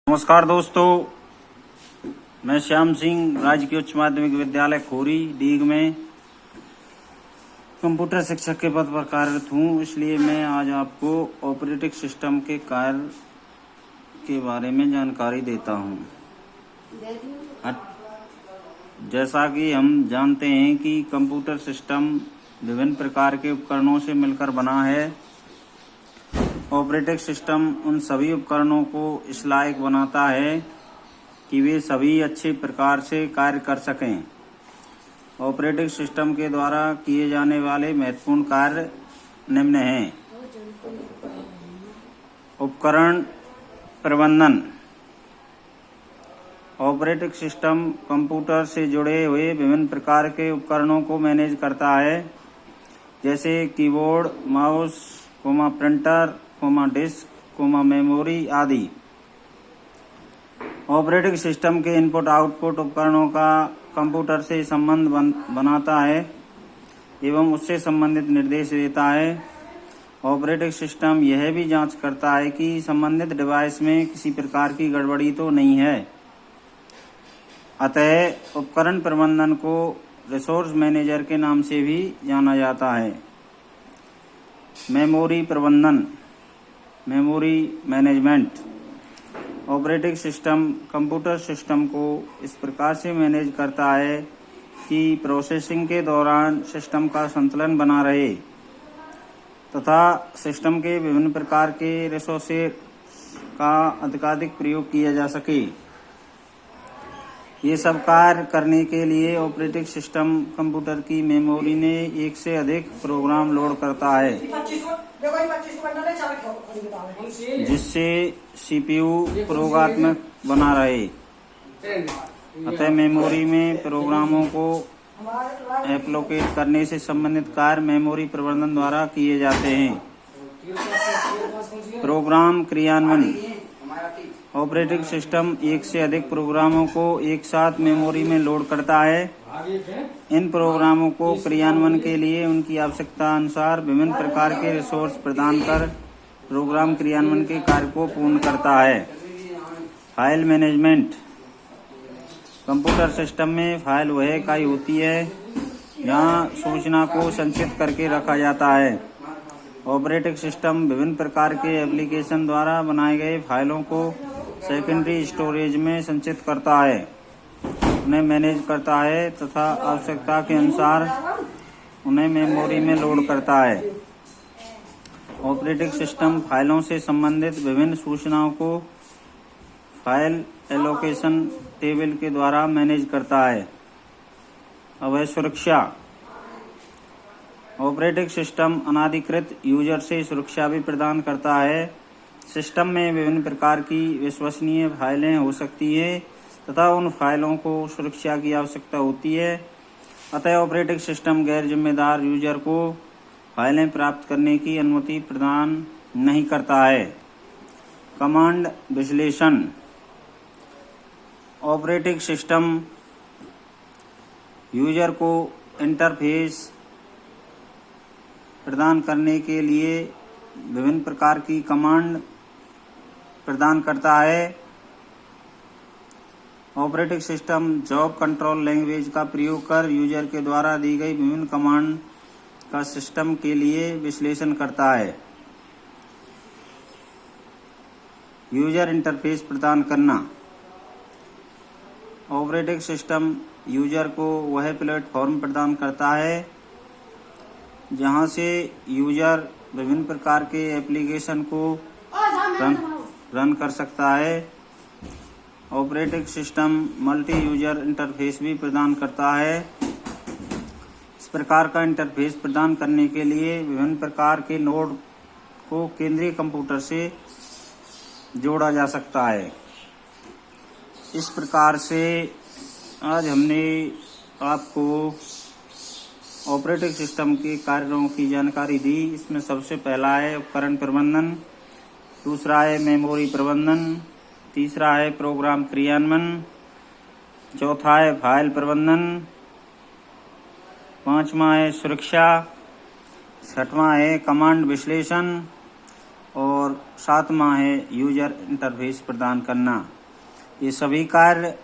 नमस्कार दोस्तों, मैं श्याम सिंह राजकीय उच्च माध्यमिक विद्यालय खोरी डीग में कंप्यूटर शिक्षक के पद पर कार्यरत हूँ। इसलिए मैं आज आपको ऑपरेटिंग सिस्टम के कार्य के बारे में जानकारी देता हूँ। जैसा कि हम जानते हैं कि कंप्यूटर सिस्टम विभिन्न प्रकार के उपकरणों से मिलकर बना है। ऑपरेटिंग सिस्टम उन सभी उपकरणों को इस लायक बनाता है कि वे सभी अच्छे प्रकार से कार्य कर सकें। ऑपरेटिंग सिस्टम के द्वारा किए जाने वाले महत्वपूर्ण कार्य निम्न हैं। उपकरण प्रबंधन। ऑपरेटिंग सिस्टम कंप्यूटर से जुड़े हुए विभिन्न प्रकार के उपकरणों को मैनेज करता है, जैसे keyboard, mouse, printer, disk, memory आदि। ऑपरेटिंग सिस्टम के इनपुट आउटपुट उपकरणों का कंप्यूटर से संबंध बनाता है एवं उससे संबंधित निर्देश देता है। ऑपरेटिंग सिस्टम यह भी जांच करता है कि संबंधित डिवाइस में किसी प्रकार की गड़बड़ी तो नहीं है। अतः उपकरण प्रबंधन को रिसोर्स मैनेजर के नाम से भी जाना जाता है। मेमोरी प्रबंधन, memory management. Operating system computer system को इस प्रकार से मैनेज करता है कि प्रोसेसिंग के दौरान सिस्टम का संतुलन बना रहे तथा सिस्टम के विभिन्न प्रकार के रिसोर्सेज का अधिकाधिक प्रयोग किया जा सके। ये सब कार्य करने के लिए ऑपरेटिंग सिस्टम कंप्यूटर की मेमोरी में एक से अधिक प्रोग्राम लोड करता है, जिससे सीपीयू प्रयोगात्मक बना रहे। अतः मेमोरी में प्रोग्रामों को एप्लोकेट करने से संबंधित कार्य मेमोरी प्रबंधन द्वारा किए जाते हैं। प्रोग्राम क्रियान्वयन। ऑपरेटिंग सिस्टम एक से अधिक प्रोग्रामों को एक साथ मेमोरी में लोड करता है। इन प्रोग्रामों को क्रियान्वयन के लिए उनकी आवश्यकता अनुसार विभिन्न प्रकार के रिसोर्स प्रदान कर प्रोग्राम क्रियान्वयन के कार्य को पूर्ण करता है। File management. कंप्यूटर सिस्टम में फाइल वह इकाई होती है जहां सूचना को संचित करके रखा जाता है। ऑपरेटिंग सिस्टम विभिन्न प्रकार के एप्लीकेशन द्वारा बनाए गए फाइलों को सेकेंडरी स्टोरेज में संचित करता है, उन्हें मैनेज करता है तथा आवश्यकता के अनुसार उन्हें मेमोरी में लोड करता है। ऑपरेटिंग सिस्टम फाइलों से संबंधित विभिन्न सूचनाओं को फाइल एलोकेशन टेबल के द्वारा मैनेज करता है। अब है सुरक्षा। ऑपरेटिंग सिस्टम अनाधिकृत यूजर से सुरक्षा भी प्रदान करता है। सिस्टम में विभिन्न प्रकार की विश्वसनीय फाइलें हो सकती हैं तथा उन फाइलों को सुरक्षा की आवश्यकता होती है। अतः ऑपरेटिंग सिस्टम गैर जिम्मेदार यूजर को फाइलें प्राप्त करने की अनुमति प्रदान नहीं करता है। कमांड विश्लेषण। ऑपरेटिंग सिस्टम यूजर को इंटरफेस प्रदान करने के लिए विभिन्न प्रकार की कमांड प्रदान करता है। Operating system job control language का प्रयोग कर यूजर के द्वारा दी गई विभिन्न कमांड का सिस्टम के लिए विश्लेषण करता है। यूजर इंटरफेस प्रदान करना। ऑपरेटिंग सिस्टम यूजर को वह प्लेटफॉर्म प्रदान करता है जहां से यूजर विभिन्न प्रकार के एप्लीकेशन को रन कर सकता है। Operating system multi user interface भी प्रदान करता है। इस प्रकार का इंटरफेस प्रदान करने के लिए विभिन्न प्रकार के नोड को केंद्रीय कंप्यूटर से जोड़ा जा सकता है। इस प्रकार से आज हमने आपको ऑपरेटिंग सिस्टम के कार्यों की जानकारी दी। इसमें सबसे पहला है उपकरण प्रबंधन, दूसरा है मेमोरी प्रबंधन, तीसरा है प्रोग्राम क्रियान्वयन, चौथा है फाइल प्रबंधन, पांचवा है सुरक्षा, छठवां है कमांड विश्लेषण और सातवां है यूजर इंटरफेस प्रदान करना। ये सभी कार्य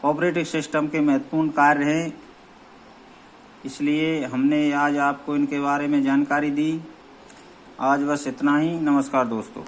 ऑपरेटिंग सिस्टम के महत्वपूर्ण कार्य हैं, इसलिए हमने आज आपको इनके बारे में जानकारी दी। आज बस इतना ही। नमस्कार दोस्तों।